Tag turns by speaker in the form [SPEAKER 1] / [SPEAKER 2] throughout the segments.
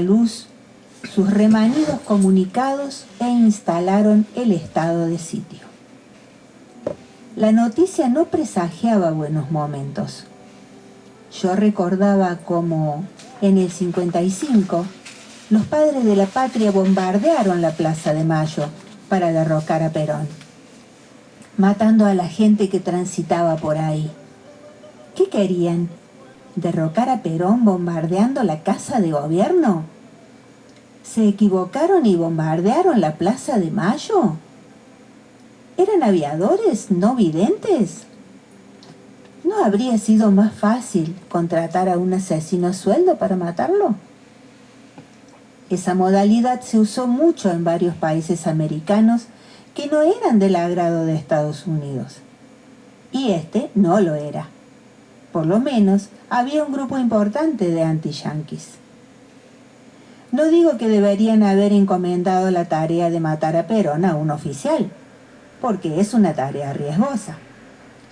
[SPEAKER 1] luz sus remanidos comunicados e instalaron el estado de sitio. La noticia no presagiaba buenos momentos. Yo recordaba cómo, en el 55, los padres de la patria bombardearon la Plaza de Mayo para derrocar a Perón, matando a la gente que transitaba por ahí. ¿Qué querían? ¿Derrocar a Perón bombardeando la Casa de Gobierno? ¿Se equivocaron y bombardearon la Plaza de Mayo? ¿Eran aviadores no videntes? ¿No habría sido más fácil contratar a un asesino a sueldo para matarlo? Esa modalidad se usó mucho en varios países americanos que no eran del agrado de Estados Unidos. Y este no lo era. Por lo menos había un grupo importante de anti-yanquis. No digo que deberían haber encomendado la tarea de matar a Perón a un oficial, porque es una tarea riesgosa.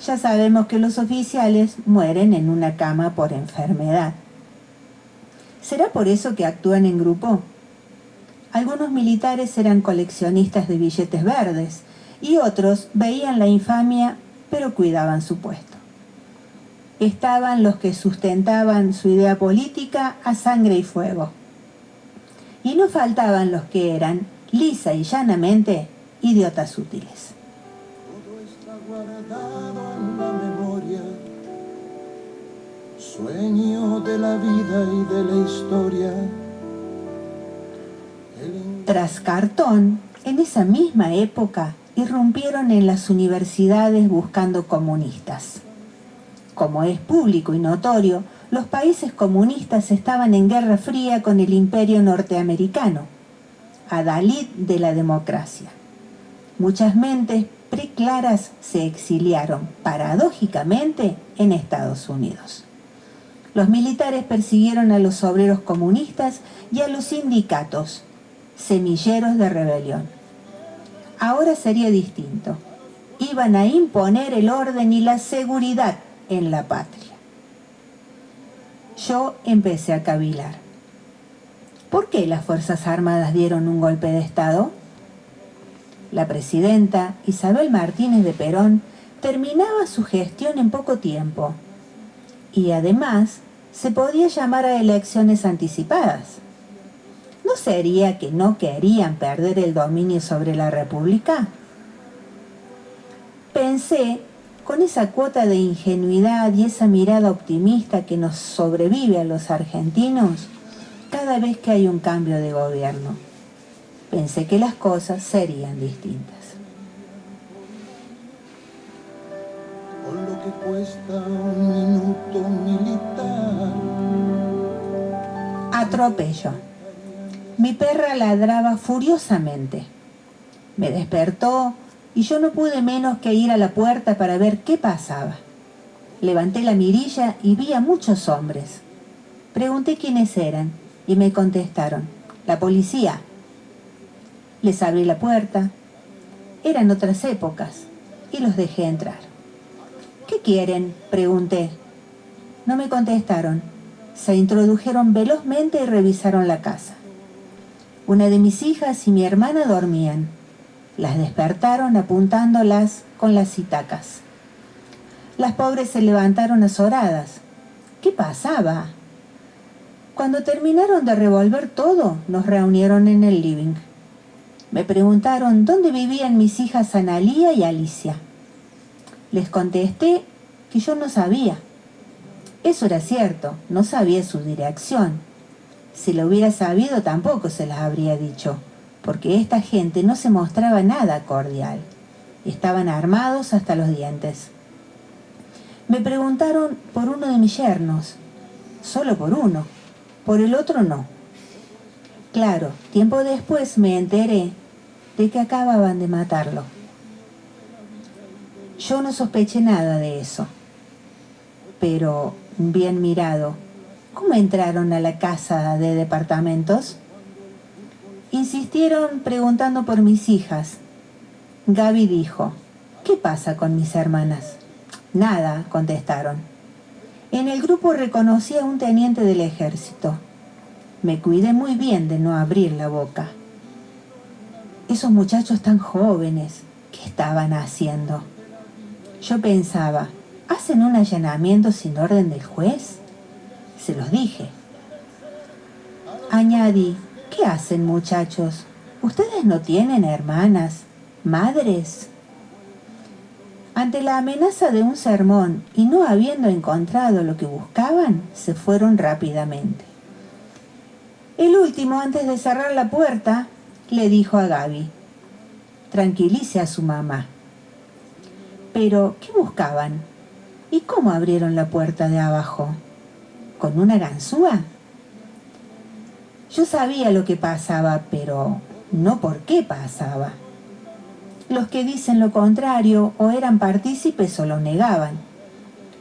[SPEAKER 1] Ya sabemos que los oficiales mueren en una cama por enfermedad. ¿Será por eso que actúan en grupo? Algunos militares eran coleccionistas de billetes verdes y otros veían la infamia, pero cuidaban su puesto. Estaban los que sustentaban su idea política a sangre y fuego. Y no faltaban los que eran, lisa y llanamente, idiotas útiles.
[SPEAKER 2] Todo está guardado en la memoria, sueño de la vida y de la historia.
[SPEAKER 1] Tras Cartón, en esa misma época, irrumpieron en las universidades buscando comunistas. Como es público y notorio, los países comunistas estaban en guerra fría con el imperio norteamericano, adalid de la democracia. Muchas mentes preclaras se exiliaron, paradójicamente, en Estados Unidos. Los militares persiguieron a los obreros comunistas y a los sindicatos, semilleros de rebelión. Ahora sería distinto. Iban a imponer el orden y la seguridad en la patria. Yo empecé a cavilar. ¿Por qué las Fuerzas Armadas dieron un golpe de Estado? La presidenta, Isabel Martínez de Perón, terminaba su gestión en poco tiempo. Y además, se podía llamar a elecciones anticipadas. ¿No sería que no querían perder el dominio sobre la República? Pensé, con esa cuota de ingenuidad y esa mirada optimista que nos sobrevive a los argentinos cada vez que hay un cambio de gobierno. Pensé que las cosas serían distintas.
[SPEAKER 2] Con lo que cuesta un minuto militar.
[SPEAKER 1] Atropello. Mi perra ladraba furiosamente. Me despertó y yo no pude menos que ir a la puerta para ver qué pasaba. Levanté la mirilla y vi a muchos hombres. Pregunté quiénes eran y me contestaron: la policía. Les abrí la puerta. Eran otras épocas y los dejé entrar. ¿Qué quieren?, pregunté. No me contestaron. Se introdujeron velozmente y revisaron la casa. Una de mis hijas y mi hermana dormían. Las despertaron apuntándolas con las sitacas. Las pobres se levantaron azoradas. ¿Qué pasaba? Cuando terminaron de revolver todo, nos reunieron en el living. Me preguntaron dónde vivían mis hijas Analía y Alicia. Les contesté que yo no sabía. Eso era cierto, no sabía su dirección. Si lo hubiera sabido, tampoco se las habría dicho, porque esta gente no se mostraba nada cordial. Estaban armados hasta los dientes. Me preguntaron por uno de mis yernos. Solo por uno. Por el otro no. Claro, tiempo después me enteré de que acababan de matarlo. Yo no sospeché nada de eso. Pero, bien mirado, ¿cómo entraron a la casa de departamentos? Insistieron preguntando por mis hijas. Gaby dijo: ¿qué pasa con mis hermanas? Nada, contestaron. En el grupo reconocí a un teniente del ejército. Me cuidé muy bien de no abrir la boca. Esos muchachos tan jóvenes, ¿qué estaban haciendo? Yo pensaba, ¿hacen un allanamiento sin orden del juez? Se los dije. Añadí, ¿qué hacen, muchachos? ¿Ustedes no tienen hermanas, madres? Ante la amenaza de un sermón y no habiendo encontrado lo que buscaban, se fueron rápidamente. El último, antes de cerrar la puerta, le dijo a Gaby, tranquilice a su mamá. Pero, ¿qué buscaban? ¿Y cómo abrieron la puerta de abajo? ¿Con una ganzúa? Yo sabía lo que pasaba, pero no por qué pasaba. Los que dicen lo contrario o eran partícipes o lo negaban.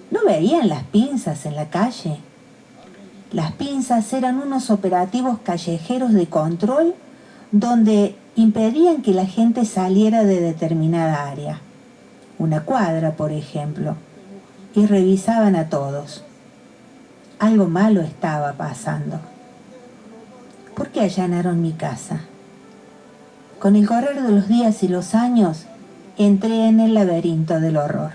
[SPEAKER 1] ¿No veían las pinzas en la calle? Las pinzas eran unos operativos callejeros de control donde impedían que la gente saliera de determinada área, una cuadra, por ejemplo, y revisaban a todos. Algo malo estaba pasando. ¿Por qué allanaron mi casa? Con el correr de los días y los años, entré en el laberinto del horror.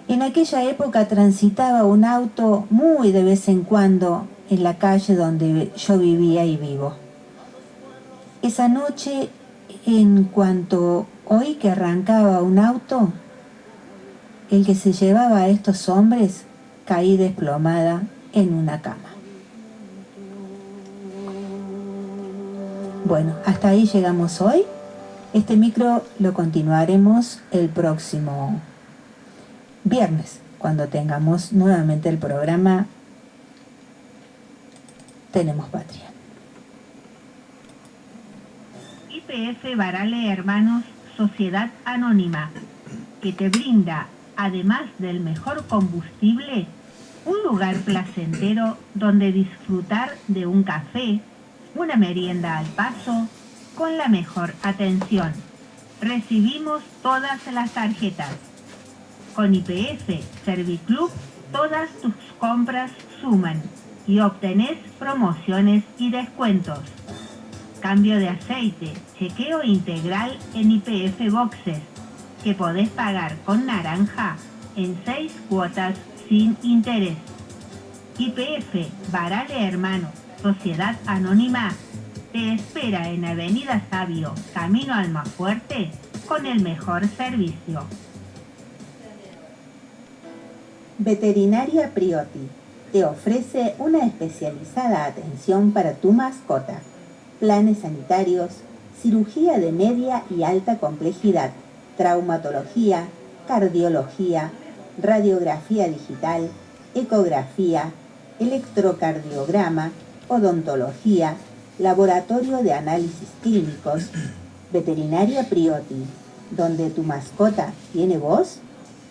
[SPEAKER 1] En aquella época transitaba un auto muy de vez en cuando en la calle donde yo vivía y vivo. Esa noche, en cuanto oí que arrancaba un auto, el que se llevaba a estos hombres, caí desplomada en una cama. Bueno, hasta ahí llegamos hoy. Este micro lo continuaremos el próximo viernes, cuando tengamos nuevamente el programa Tenemos Patria.
[SPEAKER 3] YPF Barale Hermanos, Sociedad Anónima, que te brinda, además del mejor combustible, un lugar placentero donde disfrutar de un café, una merienda al paso, con la mejor atención. Recibimos todas las tarjetas. Con YPF Serviclub, todas tus compras suman y obtenés promociones y descuentos. Cambio de aceite, chequeo integral en YPF Boxes, que podés pagar con naranja en 6 cuotas sin interés. YPF Barale Hermanos, Sociedad Anónima, te espera en Avenida Sabio, Camino Almafuerte, con el mejor servicio.
[SPEAKER 1] Veterinaria Priotti te ofrece una especializada atención para tu mascota, planes sanitarios, cirugía de media y alta complejidad, traumatología, cardiología, radiografía digital, ecografía, electrocardiograma, odontología, laboratorio de análisis clínicos. Veterinaria Priotti, donde tu mascota tiene voz,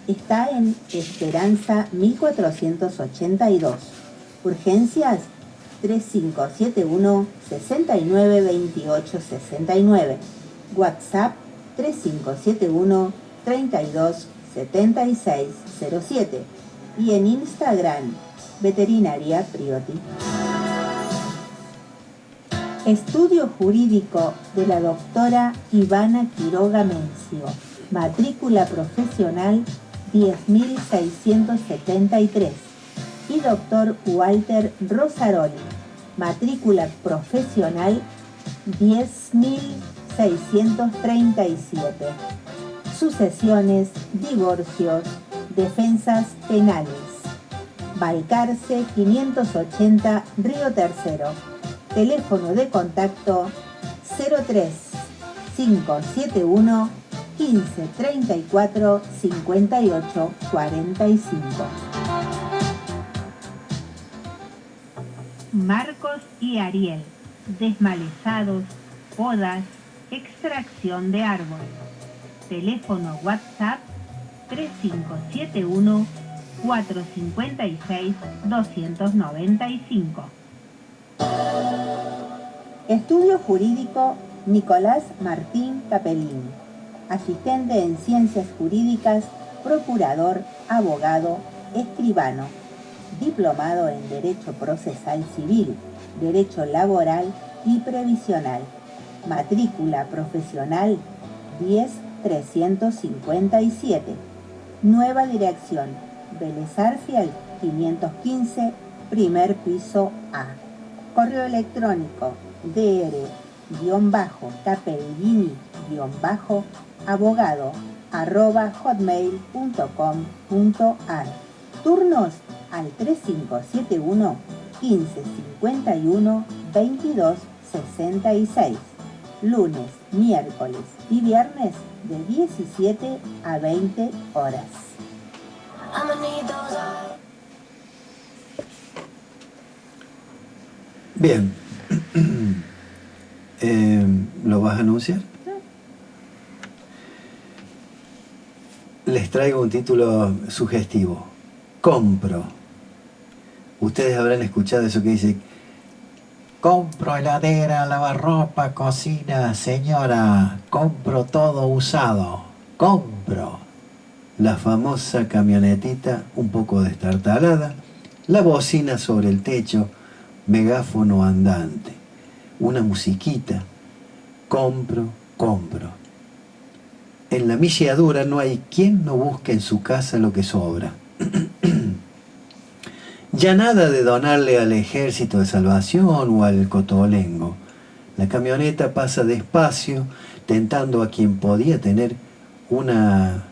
[SPEAKER 1] está en Esperanza 1482. Urgencias 3571 69 28 69. WhatsApp 3571 32 76 07. Y en Instagram, Veterinaria Priotti. Estudio jurídico de la doctora Ivana Quiroga Mencio. Matrícula profesional 10.673. Y doctor Walter Rosaroli. Matrícula profesional 10.637. Sucesiones, divorcios, defensas penales. Balcarce 580, Río Tercero. Teléfono de contacto 03 571 15 34 58 45.
[SPEAKER 3] Marcos y Ariel, desmalezados, podas, extracción de árbol. Teléfono WhatsApp 3571 456 295.
[SPEAKER 1] Estudio jurídico Nicolás Martín Capellini. Asistente en ciencias jurídicas, procurador, abogado, escribano. Diplomado en Derecho Procesal Civil, Derecho Laboral y Previsional. Matrícula profesional 10357. Nueva dirección, Vélez Arfiel 515, primer piso A. Correo electrónico dr-capellini-abogado@hotmail.com.ar. Turnos al 3571 1551 2266. Lunes, miércoles y viernes de 17 a 20 horas.
[SPEAKER 4] Bien. ¿Lo vas a anunciar? Les traigo un título sugestivo. Compro. Ustedes habrán escuchado eso que dice: compro heladera, lavarropa, cocina, señora, compro todo usado, compro. La famosa camionetita un poco destartalada, la bocina sobre el techo, megáfono andante, una musiquita, compro, compro. En la milladura no hay quien no busque en su casa lo que sobra. Ya nada de donarle al Ejército de Salvación o al Cotolengo. La camioneta pasa despacio, tentando a quien podía tener una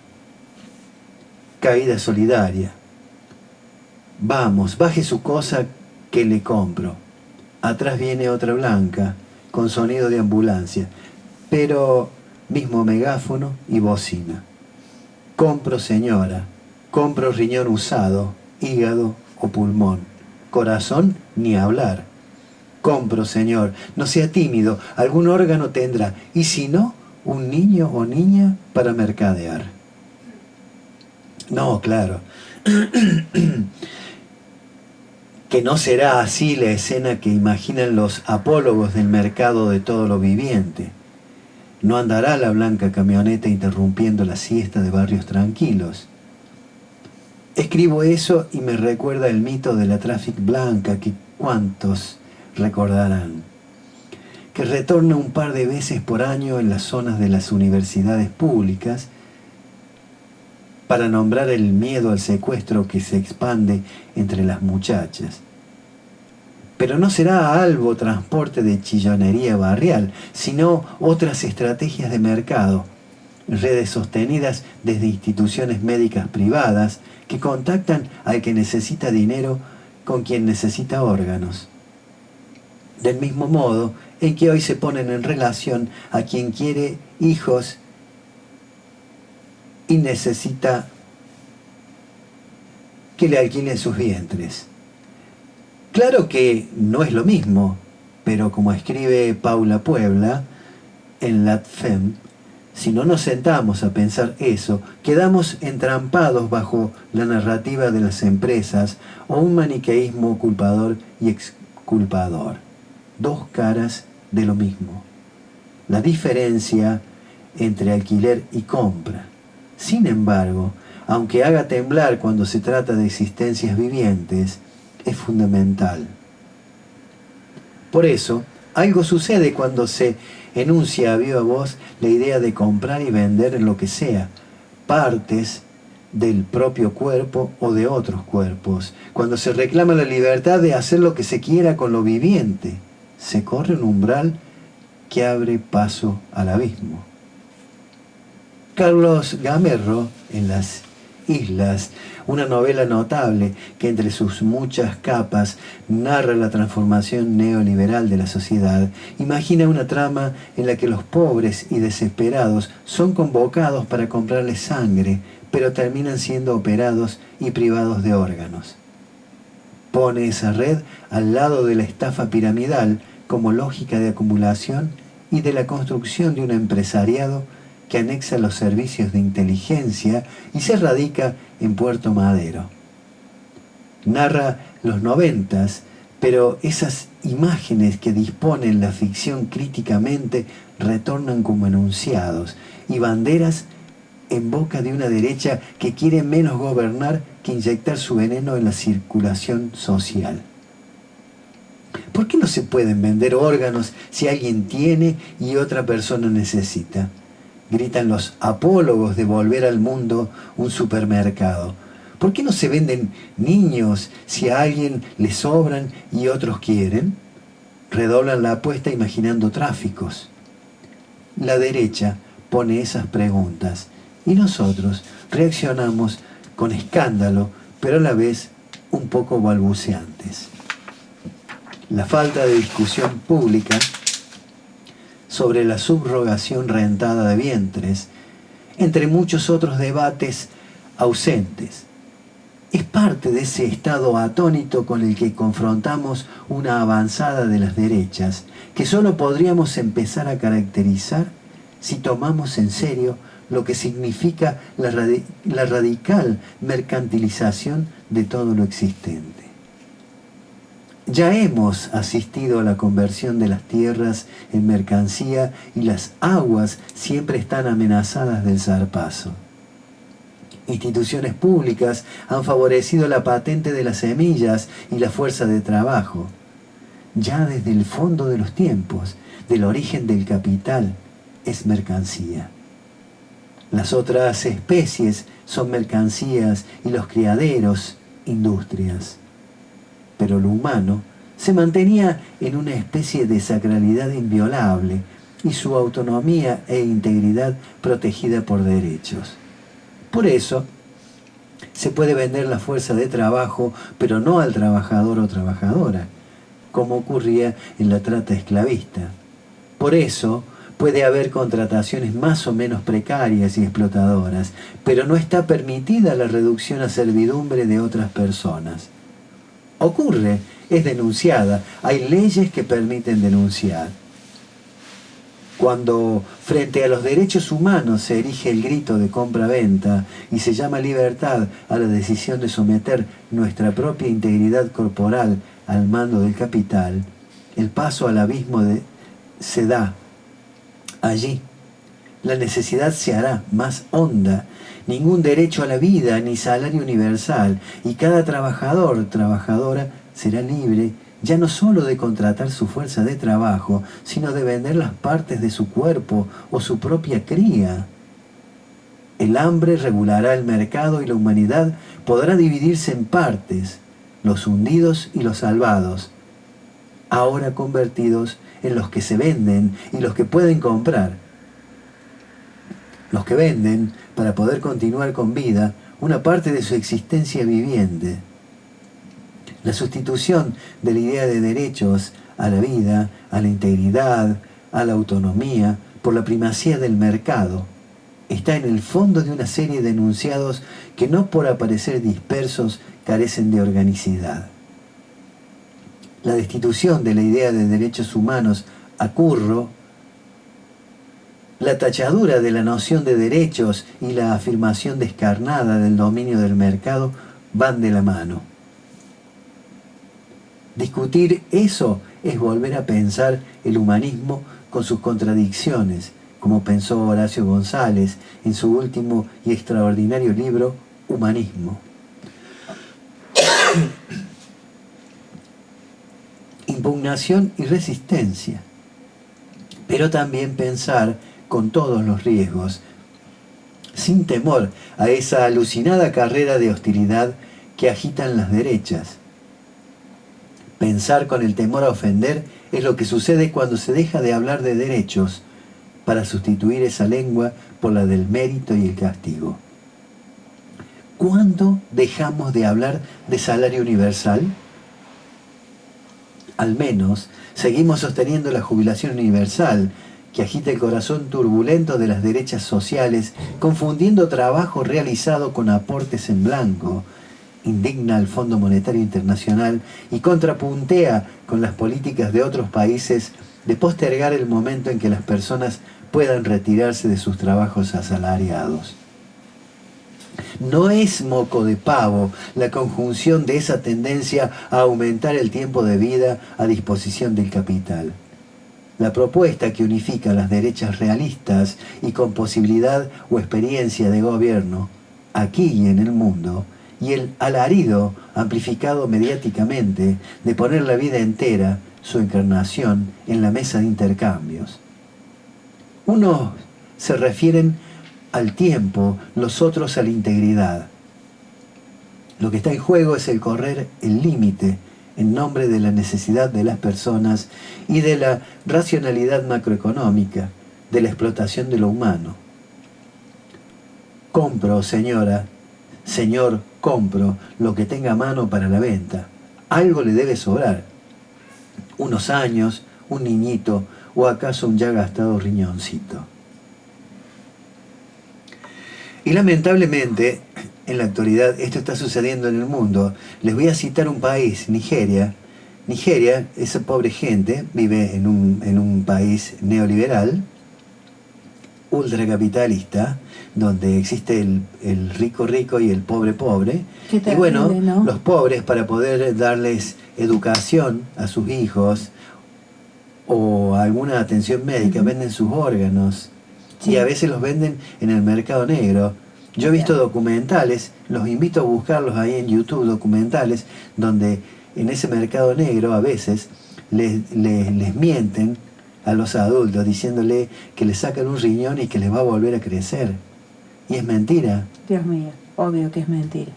[SPEAKER 4] caída solidaria. Vamos, baje su cosa que le compro. Atrás viene otra blanca, con sonido de ambulancia, pero mismo megáfono y bocina. Compro, señora, compro riñón usado, hígado o pulmón. Corazón, ni hablar. Compro, señor, no sea tímido, algún órgano tendrá, y si no, un niño o niña para mercadear. No, claro. Que no será así la escena que imaginan los apólogos del mercado de todo lo viviente. No andará la blanca camioneta interrumpiendo la siesta de barrios tranquilos. Escribo eso y me recuerda el mito de la Traffic Blanca que cuántos recordarán, que retorna un par de veces por año en las zonas de las universidades públicas para nombrar el miedo al secuestro que se expande entre las muchachas. Pero no será algo transporte de chillonería barrial, sino otras estrategias de mercado, redes sostenidas desde instituciones médicas privadas que contactan al que necesita dinero con quien necesita órganos. Del mismo modo en que hoy se ponen en relación a quien quiere hijos y necesita que le alquilen sus vientres. Claro que no es lo mismo, pero como escribe Paula Puebla en LatFem, si no nos sentamos a pensar eso, quedamos entrampados bajo la narrativa de las empresas o un maniqueísmo culpador y exculpador. Dos caras de lo mismo. La diferencia entre alquiler y compra. Sin embargo, aunque haga temblar cuando se trata de existencias vivientes, es fundamental. Por eso, algo sucede cuando se enuncia a viva voz la idea de comprar y vender lo que sea, partes del propio cuerpo o de otros cuerpos, cuando se reclama la libertad de hacer lo que se quiera con lo viviente. Se corre un umbral que abre paso al abismo. Carlos Gamerro, en Las Islas, una novela notable que entre sus muchas capas narra la transformación neoliberal de la sociedad, imagina una trama en la que los pobres y desesperados son convocados para comprarles sangre, pero terminan siendo operados y privados de órganos. Pone esa red al lado de la estafa piramidal como lógica de acumulación y de la construcción de un empresariado que anexa los servicios de inteligencia y se radica en Puerto Madero. Narra los 90s, pero esas imágenes que disponen la ficción críticamente retornan como enunciados y banderas en boca de una derecha que quiere menos gobernar que inyectar su veneno en la circulación social. ¿Por qué no se pueden vender órganos si alguien tiene y otra persona necesita? Gritan los apólogos de volver al mundo un supermercado. ¿Por qué no se venden niños si a alguien le sobran y otros quieren? Redoblan la apuesta imaginando tráficos. La derecha pone esas preguntas y nosotros reaccionamos con escándalo, pero a la vez un poco balbuceantes. La falta de discusión pública sobre la subrogación rentada de vientres, entre muchos otros debates ausentes, es parte de ese estado atónito con el que confrontamos una avanzada de las derechas, que solo podríamos empezar a caracterizar si tomamos en serio lo que significa la radical mercantilización de todo lo existente. Ya hemos asistido a la conversión de las tierras en mercancía y las aguas siempre están amenazadas del zarpazo. Instituciones públicas han favorecido la patente de las semillas y la fuerza de trabajo. Ya desde el fondo de los tiempos, del origen del capital, es mercancía. Las otras especies son mercancías y los criaderos, industrias. Pero lo humano se mantenía en una especie de sacralidad inviolable y su autonomía e integridad protegida por derechos. Por eso, se puede vender la fuerza de trabajo, pero no al trabajador o trabajadora, como ocurría en la trata esclavista. Por eso, puede haber contrataciones más o menos precarias y explotadoras, pero no está permitida la reducción a servidumbre de otras personas. Ocurre, es denunciada, hay leyes que permiten denunciar. Cuando frente a los derechos humanos se erige el grito de compra-venta y se llama libertad a la decisión de someter nuestra propia integridad corporal al mando del capital, el paso al abismo se da allí. La necesidad se hará más honda. Ningún derecho a la vida ni salario universal, y cada trabajador, trabajadora será libre ya no solo de contratar su fuerza de trabajo, sino de vender las partes de su cuerpo o su propia cría. El hambre regulará el mercado y la humanidad podrá dividirse en partes, los hundidos y los salvados, ahora convertidos en los que se venden y los que pueden comprar. Los que venden para poder continuar con vida una parte de su existencia viviente. La sustitución de la idea de derechos a la vida, a la integridad, a la autonomía, por la primacía del mercado, está en el fondo de una serie de enunciados que no por aparecer dispersos carecen de organicidad. La destitución de la idea de derechos humanos a Curro, la tachadura de la noción de derechos y la afirmación descarnada del dominio del mercado van de la mano. Discutir eso es volver a pensar el humanismo con sus contradicciones, como pensó Horacio González en su último y extraordinario libro, Humanismo. Impugnación y resistencia, pero también pensar con todos los riesgos, sin temor a esa alucinada carrera de hostilidad que agitan las derechas. Pensar con el temor a ofender es lo que sucede cuando se deja de hablar de derechos para sustituir esa lengua por la del mérito y el castigo. ¿Cuándo dejamos de hablar de salario universal? Al menos seguimos sosteniendo la jubilación universal, que agita el corazón turbulento de las derechas sociales, confundiendo trabajo realizado con aportes en blanco, indigna al Fondo Monetario Internacional y contrapuntea con las políticas de otros países de postergar el momento en que las personas puedan retirarse de sus trabajos asalariados. No es moco de pavo la conjunción de esa tendencia a aumentar el tiempo de vida a disposición del capital. La propuesta que unifica las derechas realistas y con posibilidad o experiencia de gobierno, aquí y en el mundo, y el alarido amplificado mediáticamente de poner la vida entera su encarnación en la mesa de intercambios. Unos se refieren al tiempo, los otros a la integridad. Lo que está en juego es el correr el límite en nombre de la necesidad de las personas y de la racionalidad macroeconómica, de la explotación de lo humano. Compro, señora, señor, compro lo que tenga a mano para la venta. Algo le debe sobrar. Unos años, un niñito o acaso un ya gastado riñoncito. Y lamentablemente, en la actualidad, esto está sucediendo en el mundo. Les voy a citar un país, Nigeria. Nigeria, esa pobre gente, vive en un país neoliberal, ultracapitalista, donde existe el rico rico y el pobre pobre.
[SPEAKER 1] Qué terrible,
[SPEAKER 4] y bueno,
[SPEAKER 1] ¿no?
[SPEAKER 4] los pobres, para poder darles educación a sus hijos o alguna atención médica, venden sus órganos.
[SPEAKER 1] Sí.
[SPEAKER 4] Y a veces los venden en el mercado negro. Yo he visto documentales, los invito a buscarlos ahí en YouTube, documentales, donde en ese mercado negro a veces les mienten a los adultos diciéndole que les sacan un riñón y que les va a volver a crecer. Y es mentira.
[SPEAKER 1] Dios mío, obvio que es mentira.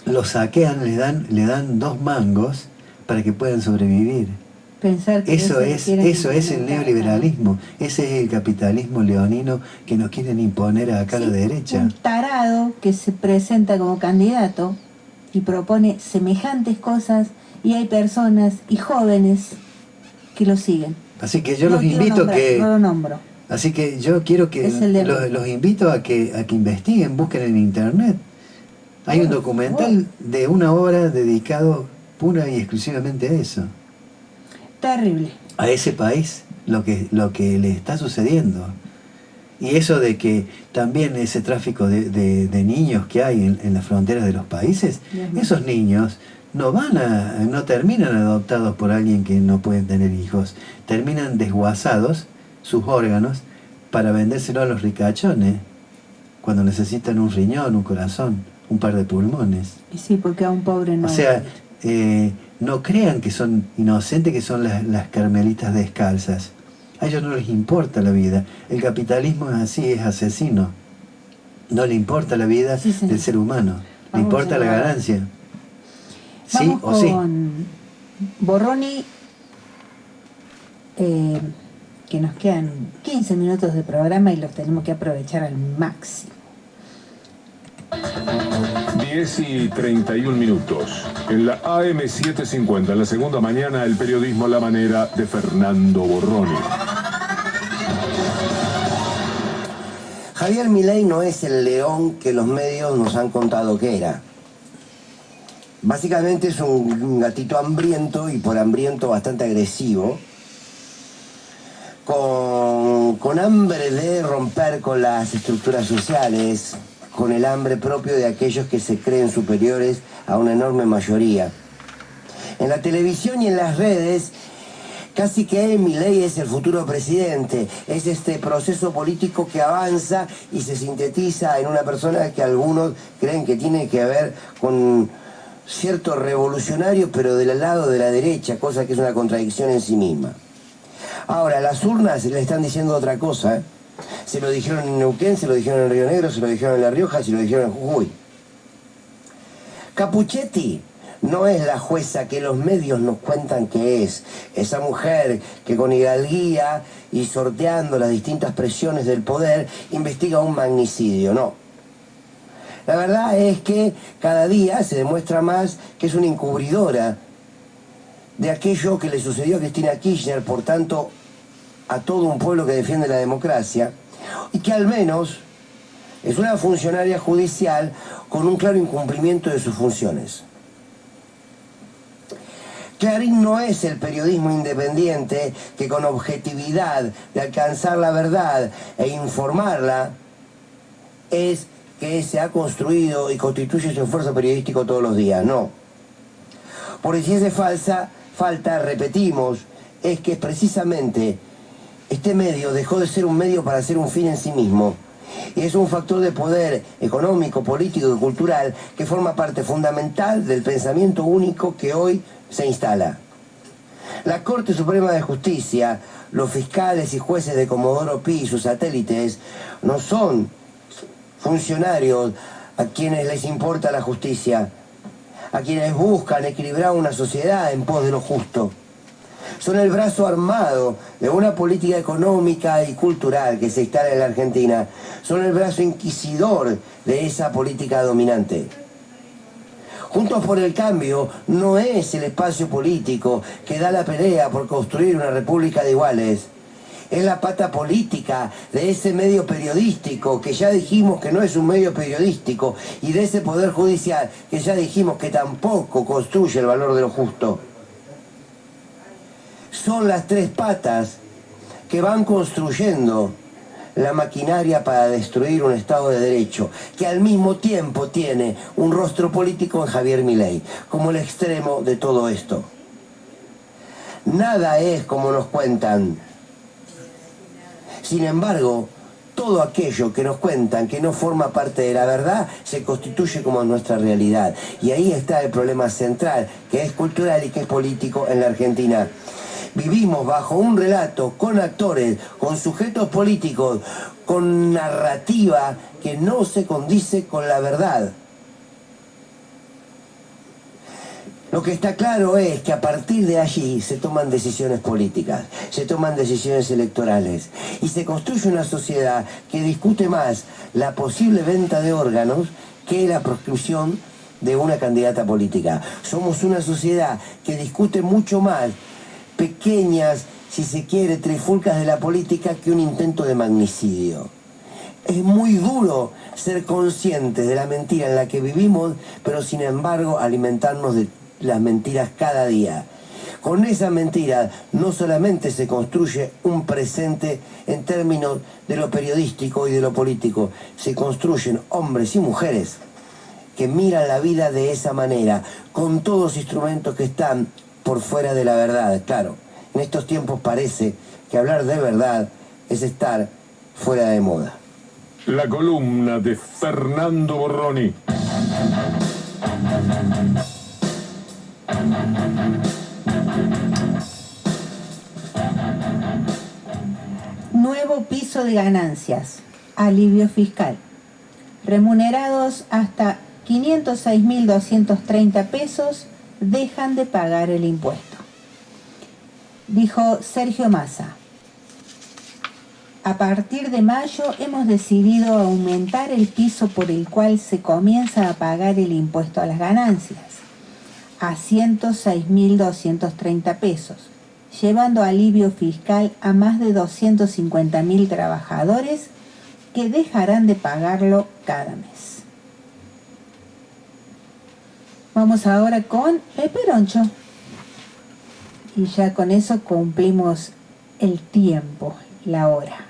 [SPEAKER 4] Los saquean, le dan 2 mangos para que puedan sobrevivir.
[SPEAKER 1] Pensar que
[SPEAKER 4] Eso es el neoliberalismo, ese es el capitalismo leonino que nos quieren imponer acá a la derecha.
[SPEAKER 1] Un tarado que se presenta como candidato y propone semejantes cosas y hay personas y jóvenes que lo siguen.
[SPEAKER 4] Así que yo
[SPEAKER 1] No
[SPEAKER 4] los
[SPEAKER 1] quiero
[SPEAKER 4] invito
[SPEAKER 1] nombrar,
[SPEAKER 4] que...
[SPEAKER 1] no lo nombro.
[SPEAKER 4] Así que yo quiero que
[SPEAKER 1] Es el de-
[SPEAKER 4] los invito a que investiguen, busquen en internet. Hay un documental de 1 hora dedicado pura y exclusivamente a eso.
[SPEAKER 1] Terrible.
[SPEAKER 4] A ese país, lo que le está sucediendo. Y eso de que también ese tráfico de niños que hay en las fronteras de los países,
[SPEAKER 1] Dios mío.
[SPEAKER 4] esos niños no terminan adoptados por alguien que no pueden tener hijos, terminan desguazados sus órganos para vendérselo a los ricachones cuando necesitan un riñón, un corazón, un par de pulmones.
[SPEAKER 1] Y sí, porque a un pobre no.
[SPEAKER 4] O sea, no crean que son inocentes, que son las carmelitas descalzas. A ellos no les importa la vida. El capitalismo es así, es asesino. No le importa la vida
[SPEAKER 1] Sí, señor.
[SPEAKER 4] del ser humano. Le
[SPEAKER 1] Vamos
[SPEAKER 4] importa
[SPEAKER 1] a
[SPEAKER 4] la
[SPEAKER 1] ver.
[SPEAKER 4] ganancia. Sí
[SPEAKER 1] Vamos
[SPEAKER 4] o sí.
[SPEAKER 1] con Borroni, que nos quedan 15 minutos de programa y los tenemos que aprovechar al máximo.
[SPEAKER 5] 10:31. En la AM750, en la segunda mañana, el periodismo a la manera de Fernando Borroni.
[SPEAKER 6] Javier Milei no es el león que los medios nos han contado que era. Básicamente es un gatito hambriento y por hambriento bastante agresivo, con hambre de romper con las estructuras sociales, con el hambre propio de aquellos que se creen superiores a una enorme mayoría. En la televisión y en las redes, casi que Milei es el futuro presidente, es este proceso político que avanza y se sintetiza en una persona que algunos creen que tiene que ver con cierto revolucionario, pero del lado de la derecha, cosa que es una contradicción en sí misma. Ahora, las urnas le están diciendo otra cosa, ¿eh? Se lo dijeron en Neuquén, se lo dijeron en Río Negro, se lo dijeron en La Rioja, se lo dijeron en Jujuy. Capuchetti no es la jueza que los medios nos cuentan que es. Esa mujer que con hidalguía y sorteando las distintas presiones del poder investiga un magnicidio, no. La verdad es que cada día se demuestra más que es una encubridora de aquello que le sucedió a Cristina Kirchner, por tanto, a todo un pueblo que defiende la democracia, y que al menos es una funcionaria judicial con un claro incumplimiento de sus funciones. Clarín no es el periodismo independiente que con objetividad de alcanzar la verdad e informarla es que se ha construido y constituye su esfuerzo periodístico todos los días, no. Porque si hace falta, repetimos, es que precisamente este medio dejó de ser un medio para ser un fin en sí mismo. Y es un factor de poder económico, político y cultural que forma parte fundamental del pensamiento único que hoy se instala. La Corte Suprema de Justicia, los fiscales y jueces de Comodoro Pi y sus satélites no son funcionarios a quienes les importa la justicia, a quienes buscan equilibrar una sociedad en pos de lo justo. Son el brazo armado de una política económica y cultural que se instala en la Argentina. Son el brazo inquisidor de esa política dominante. Juntos por el Cambio no es el espacio político que da la pelea por construir una república de iguales. Es la pata política de ese medio periodístico que ya dijimos que no es un medio periodístico, y de ese poder judicial que ya dijimos que tampoco construye el valor de lo justo. Son las tres patas que van construyendo la maquinaria para destruir un Estado de Derecho, que al mismo tiempo tiene un rostro político en Javier Milei, como el extremo de todo esto. Nada es como nos cuentan. Sin embargo, todo aquello que nos cuentan que no forma parte de la verdad se constituye como nuestra realidad. Y ahí está el problema central, que es cultural y que es político en la Argentina. Vivimos bajo un relato con actores, con sujetos políticos, con narrativa que no se condice con la verdad. Lo que está claro es que a partir de allí se toman decisiones políticas, se toman decisiones electorales y se construye una sociedad que discute más la posible venta de órganos que la proscripción de una candidata política. Somos una sociedad que discute mucho más pequeñas, si se quiere, trifulcas de la política que un intento de magnicidio. Es muy duro ser conscientes de la mentira en la que vivimos, pero sin embargo alimentarnos de las mentiras cada día. Con esa mentira no solamente se construye un presente en términos de lo periodístico y de lo político, se construyen hombres y mujeres que miran la vida de esa manera, con todos los instrumentos que están por fuera de la verdad. Claro, en estos tiempos parece que hablar de verdad es estar fuera de moda.
[SPEAKER 5] La columna de Fernando Borroni.
[SPEAKER 1] Nuevo piso de ganancias, alivio fiscal. Remunerados hasta 506.230 pesos dejan de pagar el impuesto. Dijo Sergio Massa: a partir de mayo hemos decidido aumentar el piso por el cual se comienza a pagar el impuesto a las ganancias a 106.230 pesos, llevando alivio fiscal a más de 250.000 trabajadores que dejarán de pagarlo cada mes. Vamos ahora con el Peroncho. Y ya con eso cumplimos el tiempo, la hora.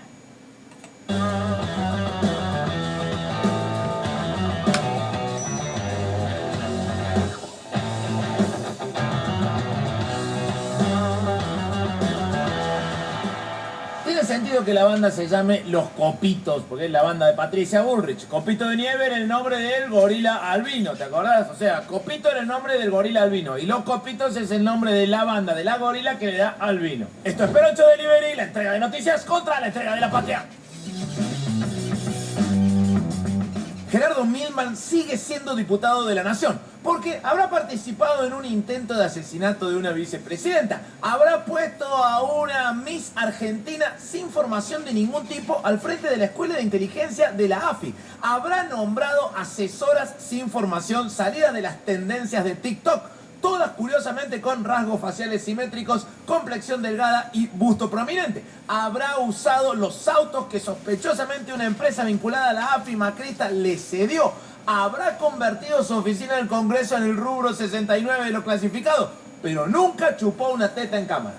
[SPEAKER 7] Tiene sentido que la banda se llame Los Copitos, porque es la banda de Patricia Bullrich. Copito de Nieve era el nombre del gorila albino, ¿te acordás? O sea, Copito era el nombre del gorila albino y Los Copitos es el nombre de la banda de la gorila que le da albino. Esto es Peroncho Delivery, la entrega de noticias contra la entrega de la patria. Gerardo Milman sigue siendo diputado de la Nación, porque habrá participado en un intento de asesinato de una vicepresidenta, habrá puesto a una Miss Argentina sin formación de ningún tipo al frente de la Escuela de Inteligencia de la AFI, habrá nombrado asesoras sin formación salidas de las tendencias de TikTok, todas curiosamente con rasgos faciales simétricos, complexión delgada y busto prominente. Habrá usado los autos que sospechosamente una empresa vinculada a la AFI macrista le cedió. Habrá convertido su oficina del Congreso en el rubro 69 de lo clasificado, pero nunca chupó una teta en cámara.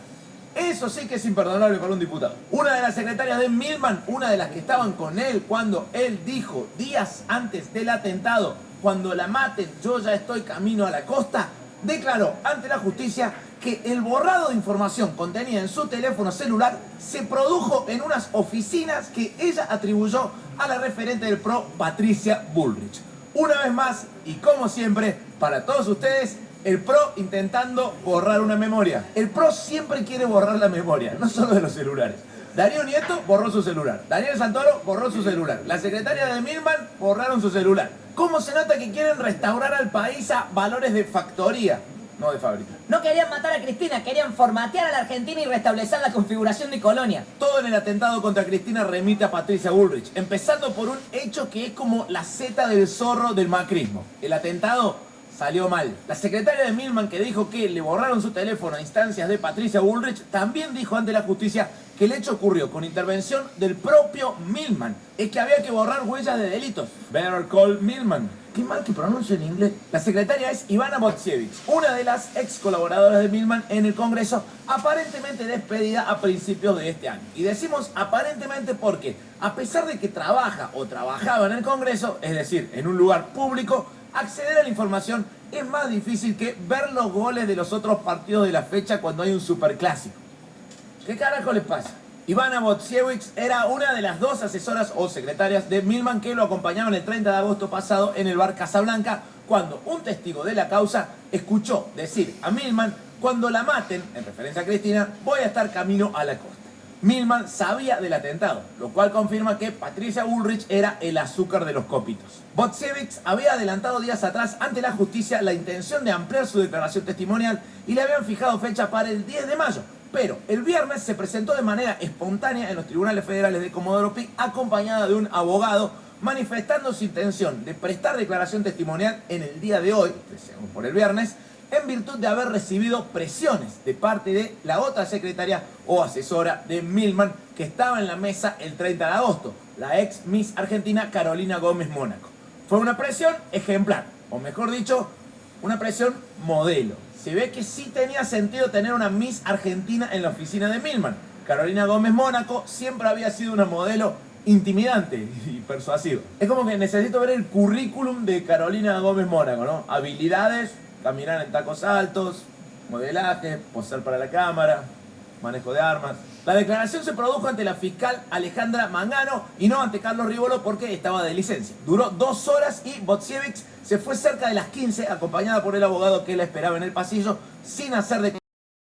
[SPEAKER 7] Eso sí que es imperdonable para un diputado. Una de las secretarias de Milman, una de las que estaban con él cuando él dijo días antes del atentado, cuando la maten yo ya estoy camino a la costa, declaró ante la justicia que el borrado de información contenida en su teléfono celular se produjo en unas oficinas que ella atribuyó a la referente del PRO, Patricia Bullrich. Una vez más, y como siempre, para todos ustedes, El PRO intentando borrar una memoria. El PRO siempre quiere borrar la memoria, no solo de los celulares. Darío Nieto borró su celular. Daniel Santoro borró su celular. La secretaria de Milman borraron su celular. ¿Cómo se nota que quieren restaurar al país a valores de factoría, no de fábrica?
[SPEAKER 8] No querían matar a Cristina, querían formatear a la Argentina y restablecer la configuración de colonia.
[SPEAKER 7] Todo en el atentado contra Cristina remite a Patricia Bullrich, empezando por un hecho que es como la zeta del zorro del macrismo. El atentado salió mal. La secretaria de Milman, que dijo que le borraron su teléfono a instancias de Patricia Bullrich, también dijo ante la justicia que el hecho ocurrió con intervención del propio Milman. Es que había que borrar huellas de delitos. Better call Milman. Qué mal que pronuncio en inglés. La secretaria es Ivana Botsiewicz, una de las ex colaboradoras de Milman en el Congreso, aparentemente despedida a principios de este año. Y decimos aparentemente porque, a pesar de que trabaja o trabajaba en el Congreso, es decir, en un lugar público, acceder a la información es más difícil que ver los goles de los otros partidos de la fecha cuando hay un superclásico. ¿Qué carajo les pasa? Ivana Botsiewicz era una de las dos asesoras o secretarias de Milman que lo acompañaban el 30 de agosto pasado en el bar Casablanca, cuando un testigo de la causa escuchó decir a Milman: cuando la maten, en referencia a Cristina, voy a estar camino a la costa. Milman sabía del atentado, lo cual confirma que Patricia Bullrich era el azúcar de los copitos. Botsiewicz había adelantado días atrás ante la justicia la intención de ampliar su declaración testimonial y le habían fijado fecha para el 10 de mayo. Pero el viernes se presentó de manera espontánea en los tribunales federales de Comodoro Pi, acompañada de un abogado, manifestando su intención de prestar declaración testimonial en el día de hoy, según por el viernes, en virtud de haber recibido presiones de parte de la otra secretaria o asesora de Milman que estaba en la mesa el 30 de agosto, la ex Miss Argentina Carolina Gómez Mónaco. Fue una presión ejemplar, o mejor dicho, una presión modelo. Se ve que sí tenía sentido tener una Miss Argentina en la oficina de Milman. Carolina Gómez Mónaco siempre había sido una modelo intimidante y persuasiva. Es como que necesito ver el currículum de Carolina Gómez Mónaco, ¿no? Habilidades: caminar en tacos altos, modelaje, posar para la cámara, manejo de armas. La declaración se produjo ante la fiscal Alejandra Mangano y no ante Carlos Rivolo porque estaba de licencia. Duró 2 horas y Botsiewicz se fue cerca de las 15 acompañada por el abogado que la esperaba en el pasillo sin hacer declaración.